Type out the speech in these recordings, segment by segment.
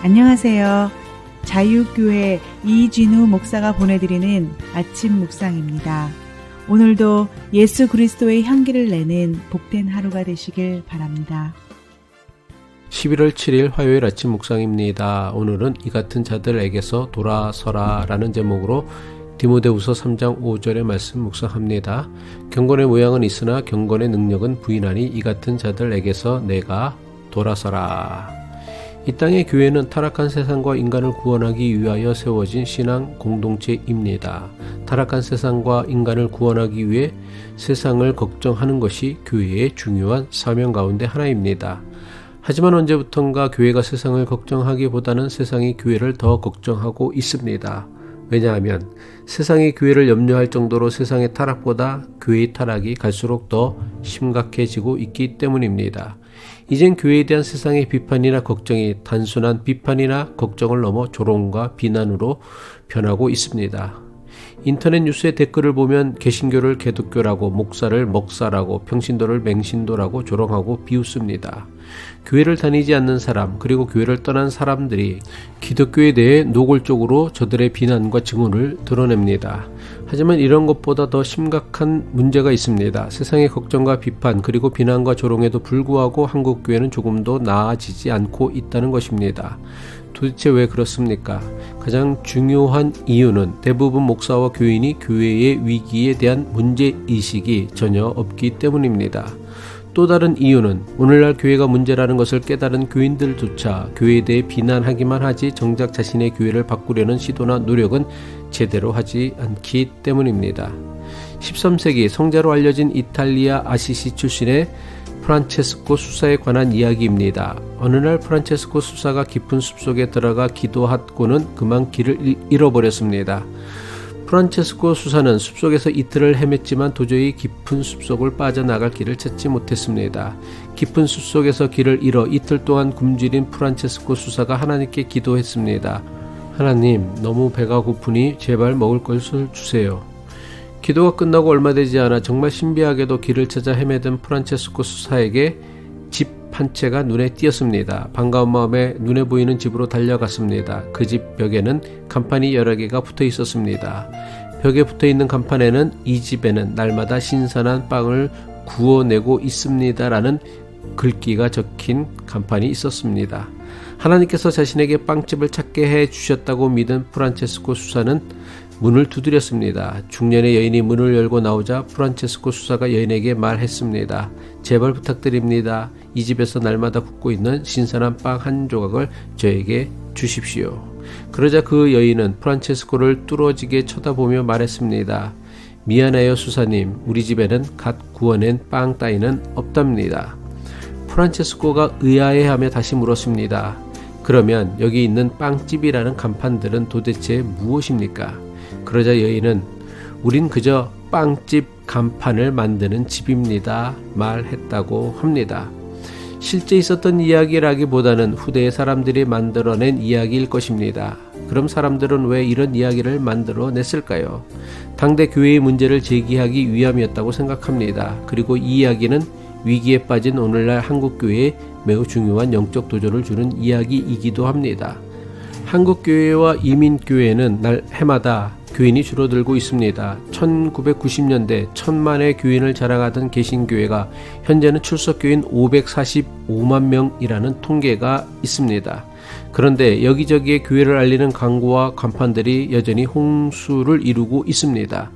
안녕하세요. 자유교회 이진우 목사가 보내드리는 아침 묵상입니다. 오늘도 예수 그리스도의 향기를 내는 복된 하루가 되시길 바랍니다. 11월 7일 화요일 아침 묵상입니다. 오늘은 이 같은 자들에게서 돌아서라 라는 제목으로 디모데후서 3장 5절의 말씀 묵상합니다. 경건의 모양은 있으나 경건의 능력은 부인하니 이 같은 자들에게서 내가 돌아서라. 이 땅의 교회는 타락한 세상과 인간을 구원하기 위하여 세워진 신앙 공동체입니다. 타락한 세상과 인간을 구원하기 위해 세상을 걱정하는 것이 교회의 중요한 사명 가운데 하나입니다. 하지만 언제부턴가 교회가 세상을 걱정하기보다는 세상이 교회를 더 걱정하고 있습니다. 왜냐하면 세상이 교회를 염려할 정도로 세상의 타락보다 교회의 타락이 갈수록 더 심각해지고 있기 때문입니다. 이젠 교회에 대한 세상의 비판이나 걱정이 단순한 비판이나 걱정을 넘어 조롱과 비난으로 변하고 있습니다. 인터넷 뉴스의 댓글을 보면 개신교를 개독교라고, 목사를 먹사라고, 평신도를 맹신도라고 조롱하고 비웃습니다. 교회를 다니지 않는 사람, 그리고 교회를 떠난 사람들이 기독교에 대해 노골적으로 저들의 비난과 증오를 드러냅니다. 하지만 이런 것보다 더 심각한 문제가 있습니다. 세상의 걱정과 비판, 그리고 비난과 조롱에도 불구하고 한국 교회는 조금도 나아지지 않고 있다는 것입니다. 도대체 왜 그렇습니까? 가장 중요한 이유는 대부분 목사와 교인이 교회의 위기에 대한 문제의식이 전혀 없기 때문입니다. 또 다른 이유는 오늘날 교회가 문제라는 것을 깨달은 교인들조차 교회에 대해 비난하기만 하지 정작 자신의 교회를 바꾸려는 시도나 노력은 제대로 하지 않기 때문입니다. 13세기 성자로 알려진 이탈리아 아시시 출신의 프란체스코 수사에 관한 이야기입니다. 어느 날 프란체스코 수사가 깊은 숲속에 들어가 기도하고는 그만 길을 잃어버렸습니다. 프란체스코 수사는 숲속에서 이틀을 헤맸지만 도저히 깊은 숲속을 빠져나갈 길을 찾지 못했습니다. 깊은 숲속에서 길을 잃어 이틀 동안 굶주린 프란체스코 수사가 하나님께 기도했습니다. 하나님, 너무 배가 고프니 제발 먹을 것을 주세요. 기도가 끝나고 얼마 되지 않아 정말 신비하게도 길을 찾아 헤매던 프란체스코 수사에게 집 한 채가 눈에 띄었습니다. 반가운 마음에 눈에 보이는 집으로 달려갔습니다. 그 집 벽에는 간판이 여러 개가 붙어 있었습니다. 벽에 붙어 있는 간판에는 이 집에는 날마다 신선한 빵을 구워내고 있습니다 라는 글귀가 적힌 간판이 있었습니다. 하나님께서 자신에게 빵집을 찾게 해 주셨다고 믿은 프란체스코 수사는 문을 두드렸습니다. 중년의 여인이 문을 열고 나오자 프란체스코 수사가 여인에게 말했습니다. 제발 부탁드립니다. 이 집에서 날마다 굽고 있는 신선한 빵 한 조각을 저에게 주십시오. 그러자 그 여인은 프란체스코를 뚫어지게 쳐다보며 말했습니다. 미안해요 수사님, 우리 집에는 갓 구워낸 빵 따위는 없답니다. 프란체스코가 의아해하며 다시 물었습니다. 그러면 여기 있는 빵집이라는 간판들은 도대체 무엇입니까? 그러자 여인은 우린 그저 빵집 간판을 만드는 집입니다 말했다고 합니다. 실제 있었던 이야기라기보다는 후대의 사람들이 만들어낸 이야기일 것입니다. 그럼 사람들은 왜 이런 이야기를 만들어냈을까요? 당대 교회의 문제를 제기하기 위함이었다고 생각합니다. 그리고 이 이야기는 위기에 빠진 오늘날 한국교회에 매우 중요한 영적 도전을 주는 이야기이기도 합니다. 한국교회와 이민교회는 날 해마다 교인이 줄어들고 있습니다. 1990년대 1000만의 교인을 자랑하던 개신교회가 현재는 출석교인 545만 명이라는 통계가 있습니다. 그런데 여기저기에 교회를 알리는 광고와 간판들이 여전히 홍수를 이루고 있습니다.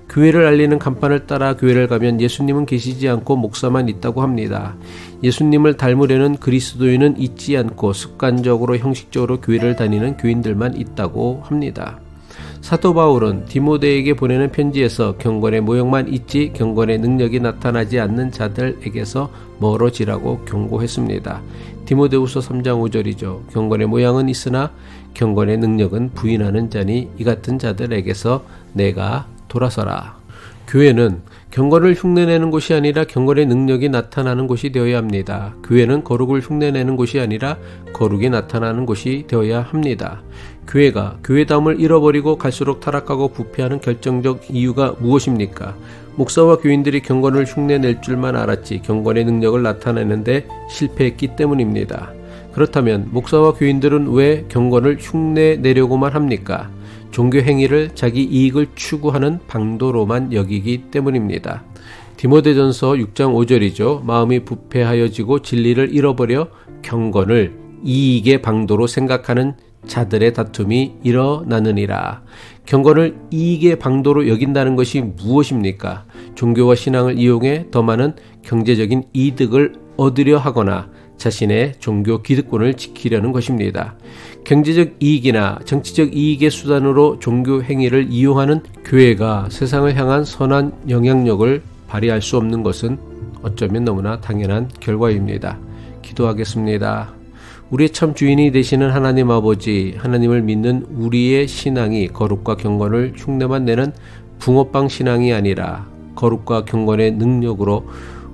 교회를 알리는 간판을 따라 교회를 가면 예수님은 계시지 않고 목사만 있다고 합니다. 예수님을 닮으려는 그리스도인은 있지 않고 습관적으로 형식적으로 교회를 다니는 교인들만 있다고 합니다. 사도 바울은 디모데에게 보내는 편지에서 경건의 모형만 있지 경건의 능력이 나타나지 않는 자들에게서 멀어지라고 경고했습니다. 디모데후서 3장 5절이죠. 경건의 모양은 있으나 경건의 능력은 부인하는 자니 이 같은 자들에게서 내가 돌아서라. 교회는 경건을 흉내내는 곳이 아니라 경건의 능력이 나타나는 곳이 되어야 합니다. 교회는 거룩을 흉내내는 곳이 아니라 거룩이 나타나는 곳이 되어야 합니다. 교회가 교회다움을 잃어버리고 갈수록 타락하고 부패하는 결정적 이유가 무엇입니까? 목사와 교인들이 경건을 흉내낼 줄만 알았지 경건의 능력을 나타내는데 실패했기 때문입니다. 그렇다면 목사와 교인들은 왜 경건을 흉내내려고만 합니까? 종교 행위를 자기 이익을 추구하는 방도로만 여기기 때문입니다. 디모데전서 6장 5절이죠. 마음이 부패하여지고 진리를 잃어버려 경건을 이익의 방도로 생각하는 자들의 다툼이 일어나느니라. 경건을 이익의 방도로 여긴다는 것이 무엇입니까? 종교와 신앙을 이용해 더 많은 경제적인 이득을 얻으려 하거나 자신의 종교 기득권을 지키려는 것입니다. 경제적 이익이나 정치적 이익의 수단으로 종교 행위를 이용하는 교회가 세상을 향한 선한 영향력을 발휘할 수 없는 것은 어쩌면 너무나 당연한 결과입니다. 기도하겠습니다. 우리의 참 주인이 되시는 하나님 아버지, 하나님을 믿는 우리의 신앙이 거룩과 경건을 흉내만 내는 붕어빵 신앙이 아니라 거룩과 경건의 능력으로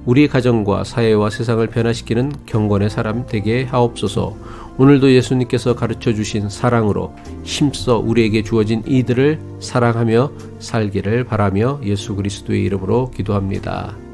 우리 가정과 사회와 세상을 변화시키는 경건의 사람 되게 하옵소서. 오늘도 예수님께서 가르쳐 주신 사랑으로 힘써 우리에게 주어진 이들을 사랑하며 살기를 바라며 예수 그리스도의 이름으로 기도합니다.